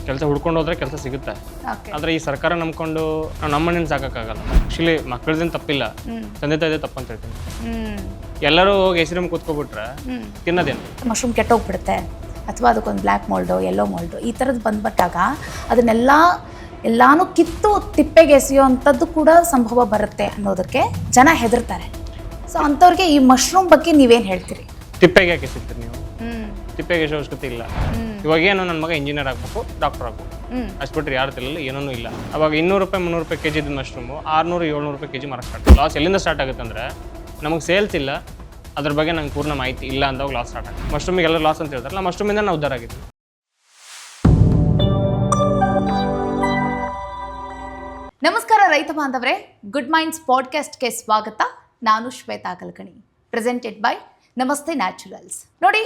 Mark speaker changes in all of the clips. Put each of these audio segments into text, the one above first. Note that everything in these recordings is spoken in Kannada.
Speaker 1: ಕೆಲಸ ಹುಡ್ಕೊಂಡು ಹೋದ್ರೆ ಕೆಲಸ ಸಿಗುತ್ತೆ.
Speaker 2: ಓಕೆ.
Speaker 1: ಆದರೆ ಈ ಸರ್ಕಾರ ನಂಬ್ಕೊಂಡು ನಾವು ನಮ್ಮ ಮನೇನ ಸಾಕೋಕ್ಕಾಗಲ್ಲ. ಆ್ಯಕ್ಚುಲಿ ಮಕ್ಕಳದೇನು ತಪ್ಪಿಲ್ಲ, ತಂದೆ ತಾಯಿದೆ ತಪ್ಪು ಅಂತ ಹೇಳ್ತೀನಿ. ಎಲ್ಲರೂ ಹೋಗಿ ಹೆಸರು ಕೂತ್ಕೊಬಿಟ್ರೆ ತಿನ್ನೋದೇನು?
Speaker 2: ಮಶ್ರೂಮ್ ಕೆಟ್ಟೋಗ್ಬಿಡುತ್ತೆ ಅಥವಾ ಅದಕ್ಕೊಂದು ಬ್ಲ್ಯಾಕ್ ಮೋಲ್ಡು, ಯೆಲ್ಲೋ ಮೋಲ್ಡು ಈ ಥರದ್ದು ಬಂದ್ಬಿಟ್ಟಾಗ ಎಲ್ಲಾನು ಕಿತ್ತು ತಿಪ್ಪೆಗೆ ಎಸೆಯೋ ಅಂಥದ್ದು ಕೂಡ ಸಂಭವ ಬರುತ್ತೆ ಅನ್ನೋದಕ್ಕೆ ಜನ ಹೆದರ್ತಾರೆ. ಸೊ ಅಂಥವ್ರಿಗೆ ಈ ಮಶ್ರೂಮ್ ಬಗ್ಗೆ ನೀವೇನು ಹೇಳ್ತೀರಿ?
Speaker 1: ತಿಪ್ಪೆಗೆ ಯಾಕೆ ಸಿಗ್ತೀರಿ ನೀವು? ತಿಪ್ಪೆಗೆ ಎಸೋ ಅವಶ್ಯಕತೆ ಇಲ್ಲ. ಇವಾಗ ಏನು ನನ್ನ ಮಗ ಇಂಜಿನಿಯರ್ ಆಗಬೇಕು, ಡಾಕ್ಟರ್ ಆಗಬೇಕು, ಅಷ್ಟು ಬಿಟ್ಟರೆ ಯಾರು ತಿಳಲ್ಲ, ಏನೂ ಇಲ್ಲ. ಅವಾಗ 200 ರೂಪಾಯಿ 300 ರೂಪಾಯಿ ಕೆಜಿ ಇದ್ದ ಮಶ್ರೂಮು 600 700 ರೂಪಾಯಿ ಕೆಜಿ ಮಾರಕ್ಕೆ ಸ್ಟಾರ್ಟ್. ಲಾಸ್ ಎಲ್ಲಿಂದ ಸ್ಟಾರ್ಟ್ ಆಗುತ್ತೆ ಅಂದರೆ ನಮಗೆ ಸೇಲ್ಸ್ ಇಲ್ಲ, ಅದ್ರ ಬಗ್ಗೆ ನಂಗೆ ಪೂರ್ಣ ಮಾಹಿತಿ ಇಲ್ಲ ಅಂದಾಗ ಲಾಸ್ ಸ್ಟಾರ್ಟ್ ಆಗುತ್ತೆ. ಮಶ್ರೂಮಿಗೆಲ್ಲ ಲಾಸ್ ಅಂತ ಹೇಳ್ತಾರಲ್ಲ, ಮಶ್ರೂಮಿಂದ ನಾವು ಉದ್ಧಾರ ಆಗಿದ್ವಿ.
Speaker 2: ನಮಸ್ಕಾರ ರೈತ ಬಾಂಧವರೇ, ಗುಡ್ ಮೈಂಡ್ಸ್ ಪಾಡ್ಕಾಸ್ಟ್ಗೆ ಸ್ವಾಗತ. ನಾನು ಶ್ವೇತಾ ಕಲ್ಕಣಿ, ಪ್ರೆಸೆಂಟೆಡ್ ಬೈ ನಮಸ್ತೆ ನ್ಯಾಚುರಲ್ಸ್. ನೋಡಿ,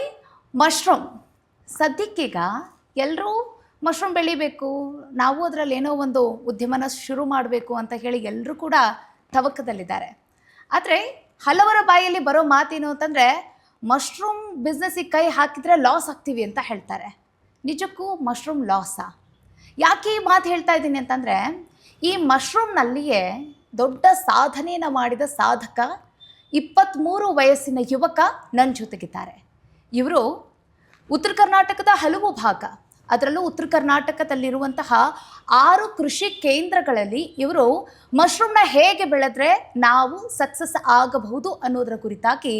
Speaker 2: ಮಶ್ರೂಮ್ ಸದ್ಯಕ್ಕೀಗ ಎಲ್ಲರೂ ಮಶ್ರೂಮ್ ಬೆಳಿಬೇಕು, ನಾವು ಅದರಲ್ಲಿ ಏನೋ ಒಂದು ಉದ್ಯಮನ ಶುರು ಮಾಡಬೇಕು ಅಂತ ಹೇಳಿ ಎಲ್ಲರೂ ಕೂಡ ತವಕದಲ್ಲಿದ್ದಾರೆ. ಆದರೆ ಹಲವರ ಬಾಯಲ್ಲಿ ಬರೋ ಮಾತೇನು ಅಂತಂದರೆ ಮಶ್ರೂಮ್ ಬಿಸ್ನೆಸ್ಸಿಗೆ ಕೈ ಹಾಕಿದರೆ ಲಾಸ್ ಆಗ್ತೀವಿ ಅಂತ ಹೇಳ್ತಾರೆ. ನಿಜಕ್ಕೂ ಮಶ್ರೂಮ್ ಲಾಸಾ? ಯಾಕೆ ಈ ಮಾತು ಹೇಳ್ತಾ ಇದ್ದೀನಿ ಅಂತಂದರೆ, ಈ ಮಶ್ರೂಮ್ನಲ್ಲಿಯೇ ದೊಡ್ಡ ಸಾಧನೆಯನ್ನು ಮಾಡಿದ ಸಾಧಕ 23 ವಯಸ್ಸಿನ ಯುವಕ ನನ್ನ ಜೊತೆಗಿದ್ದಾರೆ. ಇವರು ಉತ್ತರ ಕರ್ನಾಟಕದ ಹಲವು ಭಾಗ, ಅದರಲ್ಲೂ ಉತ್ತರ ಕರ್ನಾಟಕದಲ್ಲಿರುವಂತಹ 6 ಕೃಷಿ ಕೇಂದ್ರಗಳಲ್ಲಿ ಇವರು ಮಶ್ರೂಮ್ನ ಹೇಗೆ ಬೆಳೆದ್ರೆ ನಾವು ಸಕ್ಸಸ್ ಆಗಬಹುದು ಅನ್ನೋದರ ಕುರಿತಾಗಿ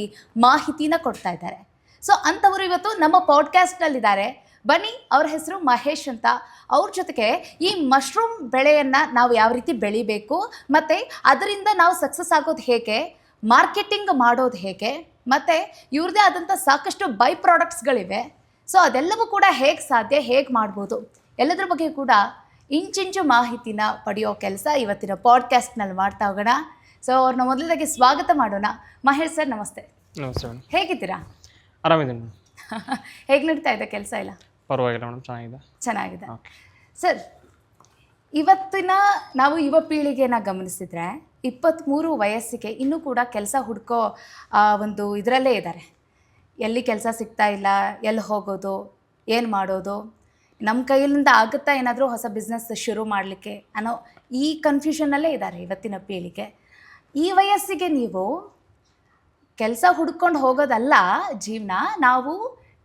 Speaker 2: ಮಾಹಿತಿನ ಕೊಡ್ತಾ ಇದ್ದಾರೆ. ಸೊ ಅಂಥವರು ಇವತ್ತು ನಮ್ಮ ಪಾಡ್ಕಾಸ್ಟ್ನಲ್ಲಿದ್ದಾರೆ. ಬನ್ನಿ, ಅವ್ರ ಹೆಸರು ಮಹೇಶ್ ಅಂತ. ಅವ್ರ ಜೊತೆಗೆ ಈ ಮಶ್ರೂಮ್ ಬೆಳೆಯನ್ನು ನಾವು ಯಾವ ರೀತಿ ಬೆಳಿಬೇಕು, ಮತ್ತು ಅದರಿಂದ ನಾವು ಸಕ್ಸಸ್ ಆಗೋದು ಹೇಗೆ, ಮಾರ್ಕೆಟಿಂಗ್ ಮಾಡೋದು ಹೇಗೆ, ಮತ್ತು ಇವ್ರದ್ದೇ ಆದಂಥ ಸಾಕಷ್ಟು ಬೈ ಪ್ರಾಡಕ್ಟ್ಸ್ಗಳಿವೆ. ಸೊ ಅದೆಲ್ಲವೂ ಕೂಡ ಹೇಗೆ ಸಾಧ್ಯ, ಹೇಗೆ ಮಾಡ್ಬೋದು, ಎಲ್ಲದರ ಬಗ್ಗೆ ಕೂಡ ಇಂಚಿಂಚು ಮಾಹಿತಿನ ಪಡೆಯೋ ಕೆಲಸ ಇವತ್ತಿನ ಪಾಡ್ಕಾಸ್ಟ್ನಲ್ಲಿ ಮಾಡ್ತಾ ಹೋಗೋಣ. ಸೊ ಅವ್ರನ್ನ ಮೊದಲದಾಗಿ ಸ್ವಾಗತ ಮಾಡೋಣ. ಮಹೇಶ್ ಸರ್, ನಮಸ್ತೆ.
Speaker 1: ನಮಸ್ತೆ.
Speaker 2: ಹೇಗಿದ್ದೀರಾ?
Speaker 1: ಆರಾಮಿದ್ದೀನಿ.
Speaker 2: ಹೇಗೆ ನಡೀತಾ ಇದೆ ಕೆಲಸ ಎಲ್ಲ?
Speaker 1: ಪರವಾಗಿಲ್ಲ ಮೇಡಮ್, ಚೆನ್ನಾಗಿದೆ.
Speaker 2: ಸರ್, ಇವತ್ತಿನ ನಾವು ಯುವ ಪೀಳಿಗೆನ ಗಮನಿಸಿದರೆ 23 ವಯಸ್ಸಿಗೆ ಇನ್ನೂ ಕೂಡ ಕೆಲಸ ಹುಡ್ಕೋ ಒಂದು ಇದರಲ್ಲೇ ಇದ್ದಾರೆ. ಎಲ್ಲಿ ಕೆಲಸ ಸಿಗ್ತಾ ಇಲ್ಲ, ಎಲ್ಲಿ ಹೋಗೋದು, ಏನು ಮಾಡೋದು, ನಮ್ಮ ಕೈಯಿಂದ ಆಗುತ್ತಾ ಏನಾದರೂ ಹೊಸ ಬಿಸ್ನೆಸ್ ಶುರು ಮಾಡಲಿಕ್ಕೆ ಅನ್ನೋ ಈ ಕನ್ಫ್ಯೂಷನ್ನಲ್ಲೇ ಇದ್ದಾರೆ ಇವತ್ತಿನ ಪೀಳಿಗೆ. ಈ ವಯಸ್ಸಿಗೆ ನೀವು ಕೆಲಸ ಹುಡ್ಕೊಂಡು ಹೋಗೋದಲ್ಲ ಜೀವನ, ನಾವು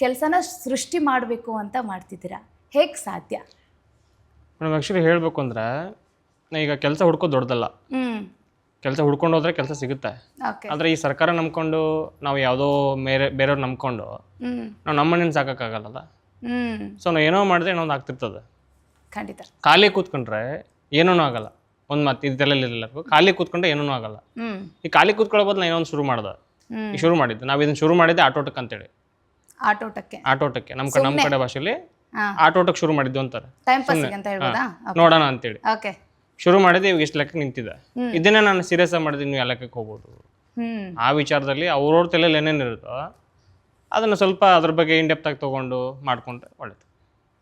Speaker 2: ಕೆಲಸನ ಸೃಷ್ಟಿ ಮಾಡಬೇಕು ಅಂತ ಮಾಡ್ತಿದ್ದೀರಾ. ಹೇಗೆ ಸಾಧ್ಯ?
Speaker 1: ಮೇಡಮ್, ಆ್ಯಕ್ಚುಲಿ ಹೇಳಬೇಕು ಅಂದರೆ ಈಗ ಕೆಲಸ ಹುಡ್ಕೋದು ದೊಡ್ಡದಲ್ಲ. ಕೆಲಸ ಹುಡ್ಕೊಂಡು ಹೋದ್ರೆ ಕೆಲಸ ಸಿಗುತ್ತೆ. ಆದರೆ ಈ ಸರ್ಕಾರ ನಂಬ್ಕೊಂಡು ನಾವು ಯಾವುದೋ ಬೇರೆಯವ್ರು ನಂಬ್ಕೊಂಡು ನಾವು ನಮ್ಮ ಮನೇನ ಸಾಕೋಕ್ಕಾಗಲ್ಲ. ಸೊ ನಾವು ಏನೋ ಮಾಡಿದ್ರೆ ಏನೋ ಒಂದು ಆಗ್ತಿರ್ತದೆ.
Speaker 2: ಖಂಡಿತ.
Speaker 1: ಖಾಲಿ ಕೂತ್ಕೊಂಡ್ರೆ ಏನೂ ಆಗಲ್ಲ. ಒಂದು ಮಾತು ಇದೆಲ್ಲ ಖಾಲಿ ಕೂತ್ಕೊಂಡ್ರೆ ಏನೂ ಆಗಲ್ಲ. ಈ ಖಾಲಿ ಕೂತ್ಕೊಳ್ಳೋ ಬದಲು ಏನೋ ಒಂದು ಶುರು ಮಾಡಿದ್ದು ನಾವು ಇದನ್ನು ಶುರು ಮಾಡಿದ್ದೆ ಆಟೋಟಕ್ಕೆ ಅಂತೇಳಿ. ಆಟೋಟಕ್ಕೆ ನಮ್ಮ ಕಡೆ ಭಾಷೆಯಲ್ಲಿ ಆಟೋಟಕ್ಕೆ ಶುರು ಮಾಡಿದ್ದು ಅಂತಾರೆ. ನೋಡೋಣ ಅಂತೇಳಿ ಶುರು ಮಾಡಿದ್ದೆ. ಇವಾಗ ಇಷ್ಟು ಲೆಕ್ಕ ನಿಂತಿದೆ. ಇದನ್ನೇ ನಾನು ಸೀರಿಯಸ್ ಆಗಿ ಮಾಡಿದ್ರೆ ನೀವು ಲೆಕ್ಕಕ್ಕೆ ಹೋಗ್ಬೋದು. ಆ ವಿಚಾರದಲ್ಲಿ ಅವ್ರವ್ರ ತಲೆಯಲ್ಲಿ ಏನೇನು ಇರುತ್ತೋ ಅದನ್ನು ಸ್ವಲ್ಪ ಅದ್ರ ಬಗ್ಗೆ ಇಂಡೆಪ್ತ್ ಆಗಿ ತೊಗೊಂಡು ಮಾಡಿಕೊಂಡ್ರೆ ಒಳ್ಳೇದು.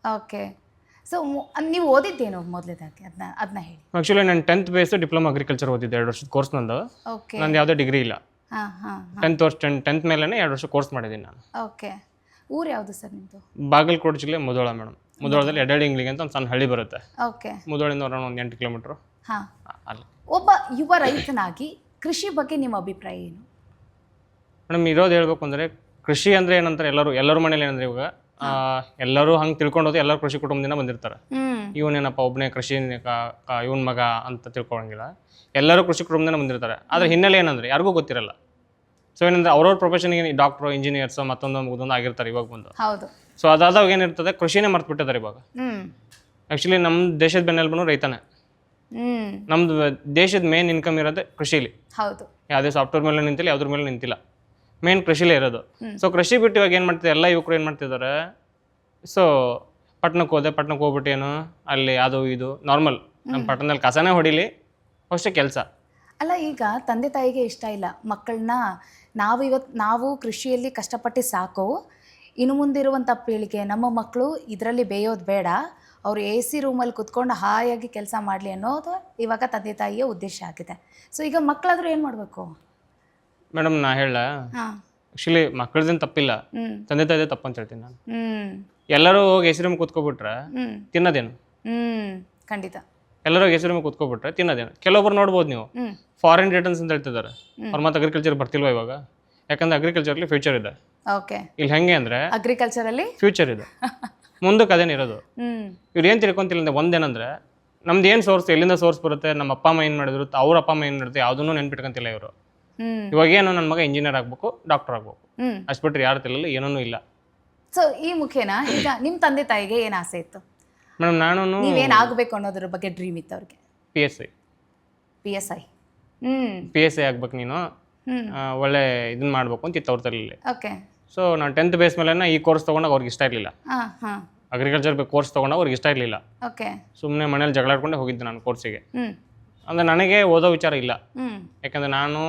Speaker 2: ಓಕೆ. ಸೊ ನೀವು ಓದಿದ್ದೇನು ಮೊದಲೇದಾಗಿ ಅದನ್ನ ಹೇಳಿ.
Speaker 1: ಆ್ಯಕ್ಚುಲಿ ನಾನು 10th ಬೇಸ್ ಡಿಪ್ಲೊಮಾ ಅಗ್ರಿಕಲ್ಚರ್ ಓದಿದ್ದೆ. 2 ವರ್ಷದ ಕೋರ್ಸ್ ನಂದು. ನಂದು ಯಾವುದೇ ಡಿಗ್ರಿ ಇಲ್ಲ. 10th ಮೇಲೇ 2 ವರ್ಷ ಕೋರ್ಸ್ ಮಾಡಿದ್ದೀನಿ ನಾನು.
Speaker 2: ಓಕೆ. ಊರು ಯಾವುದು ಸರ್ ನಿಮ್ಮದು?
Speaker 1: ಬಾಗಲಕೋಟೆ ಜಿಲ್ಲೆ ಮುಧೋಳ ಮೇಡಮ್. ಮುಧೋಳದಲ್ಲಿ ಎಡಡಿಂಗ್ಲಿಗೆ ಅಂತ ಒಂದು ಸಣ್ಣ ಹಳ್ಳಿ ಬರುತ್ತೆ.
Speaker 2: ಓಕೆ.
Speaker 1: ಮುಧೋಳಿಂದ ಒಂದು 8 ಕಿಲೋಮೀಟ್ರು.
Speaker 2: ಅಲ್ಲಿ ಒಬ್ಬ ಯುವ ರೈತನಾಗಿ ಕೃಷಿ ಬಗ್ಗೆ ನಿಮ್ಮ ಅಭಿಪ್ರಾಯ ಏನು?
Speaker 1: ಮೇಡಮ್, ಇರೋದು ಹೇಳ್ಬೇಕು ಅಂದರೆ ಕೃಷಿ ಅಂದರೆ ಏನಂತಾರೆ, ಎಲ್ಲರೂ ಮನೇಲಿ ಏನಂದ್ರೆ ಇವಾಗ ಎಲ್ಲರೂ ಹಂಗೆ ತಿಳ್ಕೊಂಡು ಹೋದ್ರೆ ಎಲ್ಲರೂ ಕೃಷಿ ಕುಟುಂಬದಿಂದ ಬಂದಿರ್ತಾರೆ. ಇವನೇನಪ್ಪ ಒಬ್ಬನೇ ಕೃಷಿ ಇವನ್ ಮಗ ಅಂತ ತಿಳ್ಕೊಳಂಗಿಲ್ಲ. ಎಲ್ಲರೂ ಕೃಷಿ ಕುಟುಂಬದಿಂದ ಬಂದಿರ್ತಾರೆ. ಆದರೆ ಹಿನ್ನೆಲೆ ಏನಂದ್ರೆ ಯಾರಿಗೂ ಗೊತ್ತಿರಲ್ಲ. ಸೊ ಏನಂದ್ರೆ ಅವ್ರವ್ರ ಪ್ರೊಫೆಷನ್ಗೆ ಡಾಕ್ಟ್ರು, ಇಂಜಿನಿಯರ್ಸ್ ಮತ್ತೊಂದು ಆಗಿರ್ತಾರೆ ಇವಾಗ ಬಂದು. ಸೊ ಅದಾದಾಗ ಏನಿರ್ತದೆ, ಕೃಷಿನೇ ಮರ್ತು ಬಿಟ್ಟಿದ್ದಾರೆ ಇವಾಗ. ಆ್ಯಕ್ಚುಲಿ ನಮ್ಮ ದೇಶದ ಬೆನ್ನೆಲುಬು ರೈತನೇ. ನಮ್ದು ದೇಶದ ಮೇನ್ ಇನ್ಕಮ್ ಇರೋದು ಕೃಷಿಲಿ. ಯಾವುದೇ ಸಾಫ್ಟ್ವೇರ್ ಮೇಲೆ ನಿಂತಿಲ್ಲ, ಯಾವ್ದ್ರ ಮೇಲೆ ನಿಂತಿಲ್ಲ, ಮೇನ್ ಕೃಷಿಲೇ ಇರೋದು. ಸೊ ಕೃಷಿ ಬಿಟ್ಟು ಇವಾಗ ಏನು ಮಾಡ್ತಿದ್ದಾರೆ, ಎಲ್ಲ ಯುವಕರು ಏನು ಮಾಡ್ತಿದ್ದಾರೆ, ಸೊ ಪಟ್ಟಣಕ್ಕೆ ಹೋಗ್ಬಿಟ್ಟು ಏನು ಅಲ್ಲಿ ಅದು ಇದು ನಾರ್ಮಲ್, ನಮ್ಮ ಪಟ್ಟಣದಲ್ಲಿ ಕಸನೇ ಹೊಡಿಲಿ ಅಷ್ಟೇ ಕೆಲಸ
Speaker 2: ಅಲ್ಲ. ಈಗ ತಂದೆ ತಾಯಿಗೆ ಇಷ್ಟ ಇಲ್ಲ ಮಕ್ಕಳನ್ನ ನಾವು ಕೃಷಿಯಲ್ಲಿ ಕಷ್ಟಪಟ್ಟು ಸಾಕು, ಇನ್ನು ಮುಂದಿರುವಂಥ ಪೀಳಿಗೆ ನಮ್ಮ ಮಕ್ಕಳು ಇದರಲ್ಲಿ ಬೇಯೋದು ಬೇಡ, ಅವರು AC ರೂಮಲ್ಲಿ ಕುತ್ಕೊಂಡು ಹಾಯಾಗಿ ಕೆಲಸ ಮಾಡಲಿ ಅನ್ನೋದು ಇವಾಗ ತಂದೆ ತಾಯಿಯ ಉದ್ದೇಶ ಆಗಿದೆ. ಸೊ ಈಗ ಮಕ್ಕಳಾದರೂ ಏನು ಮಾಡಬೇಕು
Speaker 1: ಮೇಡಮ್? ನಾ ಹೇಳ ಆ್ಯಕ್ಚುಲಿ ಮಕ್ಕಳದೇನು ತಪ್ಪಿಲ್ಲ,
Speaker 2: ಹ್ಮ್
Speaker 1: ತಂದೆ ತಾಯಿದೆ ತಪ್ಪು ಅಂತ ಹೇಳ್ತೀನಿ ನಾನು.
Speaker 2: ಹ್ಮ್
Speaker 1: ಎಲ್ಲರೂ ಹೋಗಿ ಹೆಸರು ರೂಮ್ ಕೂತ್ಕೊಬಿಟ್ರೆ
Speaker 2: ಹ್ಮ್
Speaker 1: ತಿನ್ನೋದೇನು?
Speaker 2: ಹ್ಮ್ ಖಂಡಿತ.
Speaker 1: ಎಲ್ಲರೂ ಹೋಗಿ ಹೆಸರು ರೂಮ್ ಕೂತ್ಕೊಬಿಟ್ರೆ ತಿನ್ನೋದೇನು? ಕೆಲವೊಬ್ರು ನೋಡ್ಬೋದು ನೀವು
Speaker 2: ಹ್ಮ್
Speaker 1: ಫಾರಿನ್ ರಿಟರ್ನ್ಸ್ ಅಂತ ಹೇಳ್ತಿದ್ದಾರೆ. ಅವ್ರು ಮತ್ತೆ ಅಗ್ರಿಕಲ್ಚರ್ ಬರ್ತಿಲ್ವ ಇವಾಗ? ಯಾಕಂದ್ರೆ ಅಗ್ರಿಕಲ್ಚರ್ಲಿ ಫ್ಯೂಚರ್ ಇದೆ.
Speaker 2: ಓಕೆ.
Speaker 1: ಇಲ್ಲಿ ಹೆಂಗೆ ಅಂದರೆ
Speaker 2: ಅಗ್ರಿಕಲ್ಚರಲ್ಲಿ
Speaker 1: ಫ್ಯೂಚರ್ ಇದೆ, ಮುಂದಕ್ಕೆ ಅದೇನಿರೋದು.
Speaker 2: ಹ್ಮ್
Speaker 1: ಇವ್ರು ಏನು ತಿಳ್ಕೊಂತಿಲ್ಲ ಅಂದ್ರೆ ಒಂದೇನಂದ್ರೆ ನಮ್ದು ಏನು ಸೋರ್ಸ್, ಎಲ್ಲಿಂದ ಸೋರ್ಸ್ ಬರುತ್ತೆ, ನಮ್ಮ ಅಪ್ಪ ಅಮ್ಮ ಏನು ಮಾಡಿದ್ರು, ಅವ್ರ ಅಪ್ಪ ಅಮ್ಮ ಏನು ಮಾಡಿದ್ರು, ಯಾವುದನ್ನು ನೆನ್ಪಿಟ್ಕೊಂತಿಲ್ಲ ಇವರು.
Speaker 2: ಹ್ಮ್
Speaker 1: ಇವಾಗ ಏನು ನನ್ನ ಮಗ ಇಂಜಿನಿಯರ್ ಆಗಬೇಕು, ಡಾಕ್ಟರ್ ಆಗಬೇಕು,
Speaker 2: ಹ್ಮ್
Speaker 1: ಅಷ್ಟು ಬಿಟ್ಟರೆ ಯಾರು ತಿಳಲ್ಲ, ಏನೂ ಇಲ್ಲ.
Speaker 2: ಸೊ ಈ ಮುಖೇನ ಈಗ ನಿಮ್ಮ ತಂದೆ ತಾಯಿಗೆ ಏನು ಆಸೆ ಇತ್ತು?
Speaker 1: ಮೇಡಮ್ ನಾನು
Speaker 2: ನೀವೇನು ಆಗಬೇಕು ಅನ್ನೋದ್ರ ಬಗ್ಗೆ ಡ್ರೀಮ್ ಇತ್ತು ಅವ್ರಿಗೆ?
Speaker 1: PSI
Speaker 2: PSI. ಹ್ಮ್
Speaker 1: PSI ಆಗ್ಬೇಕು ನೀನು,
Speaker 2: ಹ್ಮ್
Speaker 1: ಒಳ್ಳೆ ಇದನ್ನ ಮಾಡ್ಬೇಕು ಅಂತ ಇತ್ತು ಅವ್ರ ತಲೆಯಲ್ಲಿ.
Speaker 2: ಓಕೆ.
Speaker 1: ಸೊ ನಾನು 10th ಬೇಸ್ ಮೇಲೆ ಈ ಕೋರ್ಸ್ ತೊಗೊಂಡಾಗ ಅವ್ರಿಗೆ ಇಷ್ಟ ಇರಲಿಲ್ಲ.
Speaker 2: ಹಾಂ ಹಾಂ
Speaker 1: ಅಗ್ರಿಕಲ್ಚರ್ ಕೋರ್ಸ್ ತೊಗೊಂಡಾಗ ಅವ್ರಿಗೆ ಇಷ್ಟ ಇರಲಿಲ್ಲ.
Speaker 2: ಓಕೆ.
Speaker 1: ಸುಮ್ಮನೆ ಮನೇಲಿ ಜಗಳಾಡ್ಕೊಂಡೆ ಹೋಗಿದ್ದೆ ನಾನು ಕೋರ್ಸಿಗೆ.
Speaker 2: ಹ್ಮ್
Speaker 1: ಅಂದರೆ ನನಗೆ ಓದೋ ವಿಚಾರ ಇಲ್ಲ,
Speaker 2: ಹ್ಮ್
Speaker 1: ಯಾಕಂದರೆ ನಾನು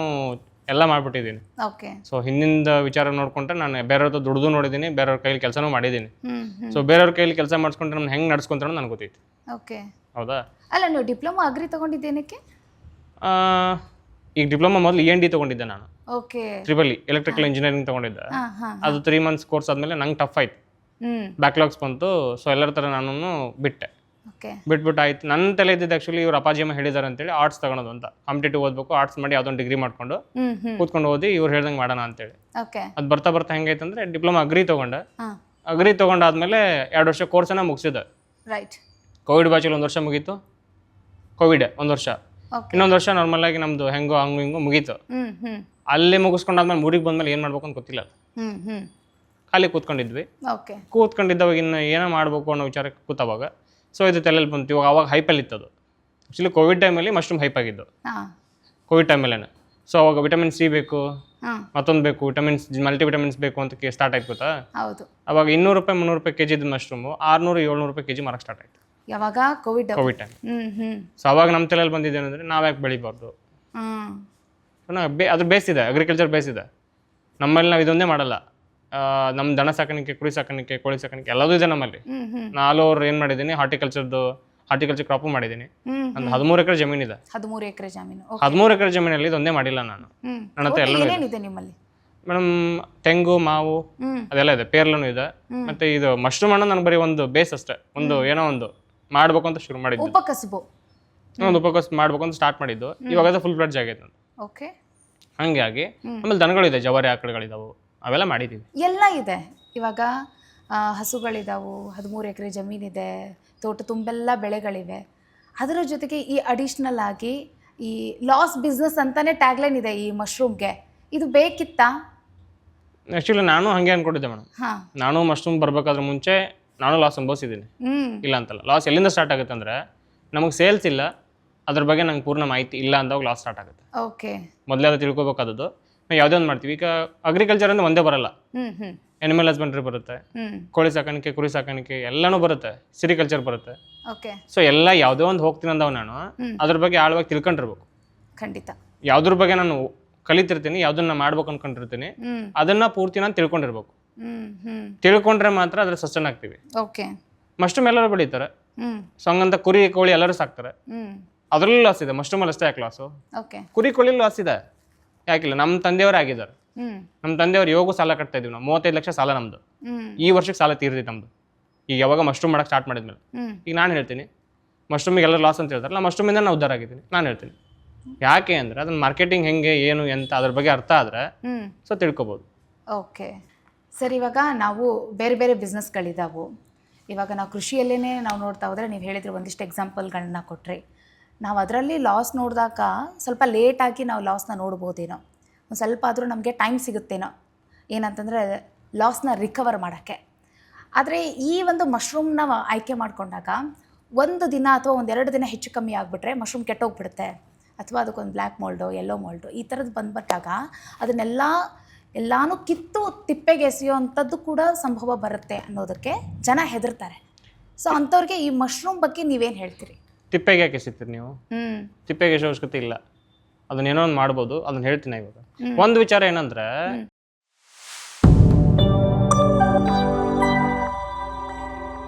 Speaker 1: ಎಲ್ಲ ಮಾಡಿಬಿಟ್ಟಿದ್ದೀನಿ.
Speaker 2: ಓಕೆ.
Speaker 1: ಸೊ ಹಿಂದಿಂದ ವಿಚಾರ ನೋಡ್ಕೊಂಡ್ರೆ ನಾನು ಬೇರೆಯವ್ರದ್ದು ದುಡ್ದು ನೋಡಿದ್ದೀನಿ, ಬೇರೆಯವ್ರ ಕೈಲಿ ಕೆಲಸನೂ ಮಾಡಿದ್ದೀನಿ.
Speaker 2: ಹ್ಮ್ ಹ್ಮ್
Speaker 1: ಸೊ ಬೇರೆಯವ್ರ ಕೈಲಿ ಕೆಲಸ ಮಾಡಿಸ್ಕೊಂಡ್ರೆ ನಾನು ಹೆಂಗೆ ನಡ್ಸ್ಕೊಂತಾರೋ ನನಗೆ ಗೊತ್ತೈತಿ.
Speaker 2: ಓಕೆ.
Speaker 1: ಹೌದಾ?
Speaker 2: ಅಲ್ಲ, ನೀವು ಡಿಪ್ಲೊಮಾ ಅಗ್ರಿ ತಗೊಂಡಿದ್ದೇನಕ್ಕೆ?
Speaker 1: ಆ, ಈಗ ಡಿಪ್ಲೊಮಾ ಮೊದಲು END ತೊಗೊಂಡಿದ್ದೆ ನಾನು,
Speaker 2: ಓಕೆ.
Speaker 1: EEE ಎಲೆಕ್ಟ್ರಿಕಲ್ ಇಂಜಿನಿಯರಿಂಗ್ ತೊಗೊಂಡಿದ್ದೆ.
Speaker 2: ಹಾಂ ಹಾಂ
Speaker 1: ಅದು 3 months ಕೋರ್ಸ್ ಆದಮೇಲೆ ನಂಗೆ ಟಫ್ ಆಯ್ತು,
Speaker 2: ಹ್ಮ್
Speaker 1: ಬ್ಯಾಕ್ಲಾಗ್ಸ್ ಬಂತು. ಸೊ ಎಲ್ಲರ ಥರ ನಾನು ಬಿಟ್ಟೆ.
Speaker 2: ಓಕೆ.
Speaker 1: ಬಿಟ್ಬಿಟ್ಟು ಆಯ್ತು. ನನ್ನ ತಲೆ ಇದ್ದಿದ್ದು ಆ್ಯಕ್ಚುಲಿ ಇವ್ರು ಅಪ್ಪಾಜಿ ಅಮ್ಮ ಹೇಳಿದ್ದಾರೆ ಅಂತೇಳಿ ಆರ್ಟ್ಸ್ ತಗೊಳೋದು ಅಂತ. ಕಾಂಪಿಟೇಟಿವ್ ಓದಬೇಕು, ಆರ್ಟ್ಸ್ ಮಾಡಿ ಯಾವುದೊಂದು ಡಿಗ್ರಿ ಮಾಡ್ಕೊಂಡು
Speaker 2: ಹ್ಮ್ ಹ್ಮ್
Speaker 1: ಕೂತ್ಕೊಂಡು ಓದಿ ಇವ್ರು ಹೇಳ್ದಂಗೆ ಮಾಡೋಣ ಅಂತೇಳಿ.
Speaker 2: ಓಕೆ.
Speaker 1: ಅದು ಬರ್ತಾ ಬರ್ತಾ ಹೆಂಗೈತೆ ಅಂದರೆ ಡಿಪ್ಲೊಮಾ ಅಗ್ರಿ ತೊಗೊಂಡೆ.
Speaker 2: ಹಾಂ
Speaker 1: ಅಗ್ರಿ ತೊಗೊಂಡಾದ್ಮೇಲೆ 2 ವರ್ಷ ಕೋರ್ಸನ್ನು ಮುಗಿಸಿದೆ.
Speaker 2: ರೈಟ್.
Speaker 1: ಕೋವಿಡ್ ಬ್ಯಾಚಲ್ಲಿ 1 ವರ್ಷ ಮುಗೀತು, ಕೋವಿಡ್ 1 ವರ್ಷ,
Speaker 2: ಓಕೆ.
Speaker 1: ಇನ್ನೊಂದು ವರ್ಷ ನಾರ್ಮಲಾಗಿ ನಮ್ಮದು ಹೆಂಗೋ ಹಂಗೂ ಹಿಂಗೂ ಮುಗೀತು.
Speaker 2: ಹ್ಮ್ ಹ್ಮ್
Speaker 1: ಅಲ್ಲಿ ಮುಗಿಸ್ಕೊಂಡಾದ್ಮೇಲೆ ಊರಿಗೆ ಬಂದಮೇಲೆ ಏನು ಮಾಡ್ಬೇಕು ಅಂತ ಗೊತ್ತಿಲ್ಲ,
Speaker 2: ಹ್ಮ್ ಹ್ಮ್
Speaker 1: ಖಾಲಿ ಕೂತ್ಕೊಂಡಿದ್ವಿ.
Speaker 2: ಓಕೆ.
Speaker 1: ಕೂತ್ಕೊಂಡಿದ್ದವಾಗ ಇನ್ನು ಏನೋ ಮಾಡಬೇಕು ಅನ್ನೋ ವಿಚಾರಕ್ಕೆ ಕೂತವಾಗ ಸೊ ಇದು ತಲೆಯಲ್ಲಿ ಬಂತು. ಇವಾಗ ಅವಾಗ ಹೈಪಲ್ಲಿ ಇತ್ತದು. ಆ್ಯಕ್ಚುಲಿ ಕೋವಿಡ್ ಟೈಮಲ್ಲಿ ಮಶ್ರೂಮ್ ಹೈಪ್ ಆಗಿದ್ದು,
Speaker 2: ಹಾಂ
Speaker 1: ಕೋವಿಡ್ ಟೈಮಲ್ಲೇ. ಸೊ ಅವಾಗ ವಿಟಮಿನ್ C ಬೇಕು,
Speaker 2: ಹಾಂ
Speaker 1: ಮತ್ತೊಂದು ಬೇಕು, ಮಲ್ಟಿವಿಟಮಿನ್ಸ್ ಬೇಕು ಅಂತ ಸ್ಟಾರ್ಟ್ ಆಯ್ತು ಗೊತ್ತಾ.
Speaker 2: ಹೌದು.
Speaker 1: ಅವಾಗ 200 ರೂಪಾಯಿ 300 ರೂಪಾಯಿ ಕೆಜಿ ಇದ್ದು ಮಶ್ರೂಮು 600 700 ರೂಪಾಯಿ ಕೆಜಿ ಮಾರಕ್ಕೆ ಸ್ಟಾರ್ಟ್ ಆಯಿತು
Speaker 2: ಯಾವಾಗ? Covid
Speaker 1: time.
Speaker 2: Hmm hmm
Speaker 1: so ಅವಾಗ ನಮ್ಮ ತಲೆಯಲ್ಲಿ ಬಂದಿದ್ದೇನೆ ಅಂದರೆ ನಾವು ಯಾಕೆ ಬೆಳಿಬಾರ್ದು.
Speaker 2: ಹ್ಮ್
Speaker 1: ಅದ್ರ ಬೇಸ್ ಇದೆ, ಅಗ್ರಿಕಲ್ಚರ್ ಬೇಸ್ ಇದೆ ನಮ್ಮಲ್ಲಿ. ನಾವು ಇದೊಂದೇ ಮಾಡಲ್ಲ, ನಮ್ಮ ದನ ಸಾಕಾಣಿಕೆ, ಕುರಿ ಸಾಕಾಣಿಕೆ, ಕೋಳಿ ಸಾಕಾಣಿಕೆ ಎಲ್ಲದೂ ಇದೆ ನಮ್ಮಲ್ಲಿ.
Speaker 2: ಹ್ಮ್ ಹ್ಮ್
Speaker 1: ನಾನು ಏನು ಮಾಡಿದ್ದೀನಿ, ಹಾರ್ಟಿಕಲ್ಚರ್ ಕ್ರಾಪು ಮಾಡಿದ್ದೀನಿ.
Speaker 2: ಹ್ಮ್
Speaker 1: ಒಂದು 13 ಎಕರೆ ಜಮೀನಿದೆ.
Speaker 2: 13 ಎಕರೆ ಜಮೀನು.
Speaker 1: 13 ಎಕರೆ ಜಮೀನಲ್ಲಿ ಇದೊಂದೇ ಮಾಡಿಲ್ಲ ನಾನು.
Speaker 2: ಹ್ಮ್
Speaker 1: ನನ್ನ ಹತ್ರ ಎಲ್ಲ
Speaker 2: ಏನೇನಿದೆ ನಿಮ್ಮಲ್ಲಿ?
Speaker 1: ಮೇಡಮ್ ತೆಂಗು, ಮಾವು
Speaker 2: ಹ್ಮ್
Speaker 1: ಅದೆಲ್ಲ ಇದೆ, ಪೇರ್ಲೂ ಇದೆ. ಮತ್ತೆ ಇದು ಮಶ್ರೂಮ್ ಹಣ್ಣು ನನಗೆ ಬರೀ ಒಂದು ಬೇಸ್ ಅಷ್ಟೇ, ಒಂದು ಏನೋ ಒಂದು ಮಾಡ್ಬೇಕು ಅಂತ ಶುರು ಮಾಡಿದ್ದು,
Speaker 2: ಉಪಕಸಬು.
Speaker 1: ಒಂದು ಉಪಕೋಸ್ ಮಾಡ್ಬೇಕು ಅಂತ ಸ್ಟಾರ್ಟ್ ಮಾಡಿದ್ದು. ಇವಾಗ ಅದು ಫುಲ್ ಫ್ಲೆಡ್ಜ್ ಆಗೈತೆ ನಂದು.
Speaker 2: ಓಕೆ.
Speaker 1: ಹಂಗಾಗಿ ಆಮೇಲೆ ದನಗಳಿದೆ, ಜವಾರಿ ಆಕಳುಗಳಿದಾವು, ಅವೆಲ್ಲ ಮಾಡಿದ್ದೀವಿ.
Speaker 2: ಎಲ್ಲ ಇದೆ ಇವಾಗ. ಹಸುಗಳಿದಾವು, 13 ಎಕರೆ ಜಮೀನಿದೆ, ತೋಟ ತುಂಬೆಲ್ಲ ಬೆಳೆಗಳಿವೆ. ಅದರ ಜೊತೆಗೆ ಈ ಅಡಿಷ್ನಲ್ ಆಗಿ ಈ ಲಾಸ್ ಬಿಸ್ನೆಸ್ ಅಂತಾನೆ ಟ್ಯಾಗ್ಲೈನ್ ಇದೆ ಈ ಮಶ್ರೂಮ್ಗೆ. ಇದು ಬೇಕಿತ್ತಾ?
Speaker 1: ಆ್ಯಕ್ಚುಲಿ ನಾನು ಹಾಗೆ ಅನ್ಕೊಂಡಿದ್ದೆ ಮೇಡಮ್.
Speaker 2: ಹಾಂ
Speaker 1: ನಾನು ಮಶ್ರೂಮ್ ಬರಬೇಕಾದ್ರೆ ಮುಂಚೆ ನಾನು ಲಾಸ್ ಅನುಭವಿಸಿದ್ದೀನಿ,
Speaker 2: ಹ್ಮ್
Speaker 1: ಇಲ್ಲ ಅಂತಲ್ಲ. ಲಾಸ್ ಎಲ್ಲಿಂದ ಸ್ಟಾರ್ಟ್ ಆಗುತ್ತೆ ಅಂದರೆ ನಮಗೆ ಸೇಲ್ಸ್ ಇಲ್ಲ, ಅದ್ರ ಬಗ್ಗೆ ನಂಗೆ ಪೂರ್ಣ ಮಾಹಿತಿ ಇಲ್ಲ ಅಂದಾಗ ಲಾಸ್ ಸ್ಟಾರ್ಟ್ ಆಗುತ್ತೆ.
Speaker 2: ಓಕೆ.
Speaker 1: ಮೊದಲೇ ಅದು ತಿಳ್ಕೊಬೇಕಾದದ್ದು. ನಾವು ಯಾವುದೇ ಒಂದು ಮಾಡ್ತೀವಿ. ಈಗ ಅಗ್ರಿಕಲ್ಚರ್ ಅಂದರೆ ಒಂದೇ ಬರಲ್ಲ,
Speaker 2: ಹ್ಮ್ ಹ್ಮ್
Speaker 1: ಅನಿಮಲ್ ಹಸ್ಬೆಂಡ್ರಿ ಬರುತ್ತೆ,
Speaker 2: ಹ್ಮ್
Speaker 1: ಕೋಳಿ ಸಾಕಾಣಿಕೆ, ಕುರಿ ಸಾಕಾಣಿಕೆ ಎಲ್ಲನೂ ಬರುತ್ತೆ, ಸಿರಿಕಲ್ಚರ್ ಬರುತ್ತೆ.
Speaker 2: ಓಕೆ.
Speaker 1: ಸೊ ಎಲ್ಲ ಯಾವುದೋ ಒಂದು ಹೋಗ್ತೀನಿ ಅಂದವ ನಾನು ಅದ್ರ ಬಗ್ಗೆ ಆಳವಾಗಿ ತಿಳ್ಕೊಂಡಿರ್ಬೇಕು.
Speaker 2: ಖಂಡಿತ.
Speaker 1: ಯಾವುದ್ರ ಬಗ್ಗೆ ನಾನು ಕಲಿತಿರ್ತೀನಿ, ಯಾವುದನ್ನ ಮಾಡ್ಬೇಕು ಅನ್ಕೊಂಡಿರ್ತೀನಿ,
Speaker 2: ಹ್ಮ್
Speaker 1: ಅದನ್ನ ಪೂರ್ತಿ ನಾನು ತಿಳ್ಕೊಂಡಿರ್ಬೇಕು.
Speaker 2: ಹ್ಮ್ ಹ್ಮ್
Speaker 1: ತಿಳ್ಕೊಂಡ್ರೆ ಮಾತ್ರ ಅದ್ರ ಸಸ್ಟೈನ್ ಆಗ್ತೀವಿ.
Speaker 2: ಓಕೆ.
Speaker 1: ಮಶ್ರೂಮ್ ಎಲ್ಲರೂ ಬೆಳೀತಾರೆ,
Speaker 2: ಹ್ಮ್
Speaker 1: ಸೊ ಹಂಗಂತ ಕುರಿ ಕೋಳಿ ಎಲ್ಲರೂ ಸಾಕ್ತಾರೆ,
Speaker 2: ಹ್ಮ್
Speaker 1: ಅದರಲ್ಲೂ ಲಾಸ್ ಇದೆ. ಮಶ್ರೂಮಲ್ಲಿ ಅಷ್ಟೇ ಯಾಕೆ ಲಾಸು?
Speaker 2: ಓಕೆ.
Speaker 1: ಕುರಿ ಕೋಳಿ ಲಾಸ್ ಇದೆ, ಯಾಕಿಲ್ಲ? ನಮ್ಮ ತಂದೆಯವರೇ ಆಗಿದ್ದಾರೆ.
Speaker 2: ಹ್ಮ್
Speaker 1: ನಮ್ಮ ತಂದೆಯವ್ರು ಯೋಗು ಸಾಲ ಕಟ್ತಾ ಇದೀವಿ ನಾವು. 35 ಲಕ್ಷ ಸಾಲ ನಮ್ಮದು.
Speaker 2: ಹ್ಮ್
Speaker 1: ಈ ವರ್ಷಕ್ಕೆ ಸಾಲ ತೀರ್ದಿತ್ತು ನಮ್ಮದು, ಈಗ ಯಾವಾಗ ಮಶ್ರೂಮ್ ಮಾಡಕ್ಕೆ ಸ್ಟಾರ್ಟ್ ಮಾಡಿದ್ಮೇಲೆ.
Speaker 2: ಹ್ಮ್
Speaker 1: ಈಗ ನಾನು ಹೇಳ್ತೀನಿ ಮಶ್ರೂಮಿಗೆ ಎಲ್ಲ ಲಾಸ್ ಅಂತ ಹೇಳ್ತಾರಲ್ಲ, ಮಶ್ರೂಮಿಂದ ನಾನು ಉದ್ಧಾರ ಆಗಿದ್ದೀನಿ. ನಾನು ಹೇಳ್ತೀನಿ ಯಾಕೆ ಅಂದರೆ ಅದನ್ನ ಮಾರ್ಕೆಟಿಂಗ್ ಹೆಂಗೆ ಏನು ಎಂತ ಅದ್ರ ಬಗ್ಗೆ ಅರ್ಥ ಆದರೆ
Speaker 2: ಹ್ಮ್
Speaker 1: ಸೊ ತಿಳ್ಕೊಬೋದು.
Speaker 2: Okay sir. ಇವಾಗ ನಾವು ಬೇರೆ ಬೇರೆ ಬಿಸ್ನೆಸ್ಗಳಿದ್ದಾವೆ. ಇವಾಗ ನಾವು ಕೃಷಿಯಲ್ಲೇ ನಾವು ನೋಡ್ತಾ ಹೋದರೆ ನೀವು ಹೇಳಿದ್ರೆ ಒಂದಿಷ್ಟು ಎಕ್ಸಾಂಪಲ್ಗಳನ್ನ ಕೊಟ್ರಿ. ನಾವು ಅದರಲ್ಲಿ ಲಾಸ್ ನೋಡಿದಾಗ ಸ್ವಲ್ಪ ಲೇಟಾಗಿ ನಾವು ಲಾಸ್ನ ನೋಡ್ಬೋದೇನೋ, ಒಂದು ಸ್ವಲ್ಪ ಆದರೂ ನಮಗೆ ಟೈಮ್ ಸಿಗುತ್ತೇನೋ ಏನಂತಂದರೆ ಲಾಸ್ನ ರಿಕವರ್ ಮಾಡೋಕ್ಕೆ. ಆದರೆ ಈ ಒಂದು ಮಶ್ರೂಮ್ನ ಆಯ್ಕೆ ಮಾಡಿಕೊಂಡಾಗ 1 ದಿನ ಅಥವಾ 1-2 ದಿನ ಹೆಚ್ಚು ಕಮ್ಮಿ ಆಗಿಬಿಟ್ರೆ ಮಶ್ರೂಮ್ ಕೆಟ್ಟೋಗ್ಬಿಡುತ್ತೆ, ಅಥವಾ ಅದಕ್ಕೊಂದು ಬ್ಲ್ಯಾಕ್ ಮೋಲ್ಡು, ಯೆಲ್ಲೋ ಮೋಲ್ಡು ಈ ಥರದ್ದು ಬಂದ್ಬಿಟ್ಟಾಗ ಎಲ್ಲನೂ ಕಿತ್ತು ತಿಪ್ಪೆಗೆ ಎಸೆಯೋ ಅಂಥದ್ದು ಕೂಡ ಸಂಭವ ಬರುತ್ತೆ ಅನ್ನೋದಕ್ಕೆ ಜನ ಹೆದರ್ತಾರೆ. ಸೊ ಅಂಥವ್ರಿಗೆ ಈ ಮಶ್ರೂಮ್ ಬಗ್ಗೆ ನೀವೇನು ಹೇಳ್ತೀರಿ?
Speaker 1: ತಿಪ್ಪೆಗೆ ಯಾಕೆ ಎಸಿತೀರಿ ನೀವು? ತಿಪ್ಪೆಗೆ ಎಸೋ ಅವಶ್ಯಕತೆ ಇಲ್ಲ, ಅದನ್ನೇನೋ ಒಂದು ಮಾಡ್ಬೋದು. ಅದನ್ನ ಹೇಳ್ತೀನಿ ಇವಾಗ. ಒಂದು ವಿಚಾರ ಏನಂದ್ರೆ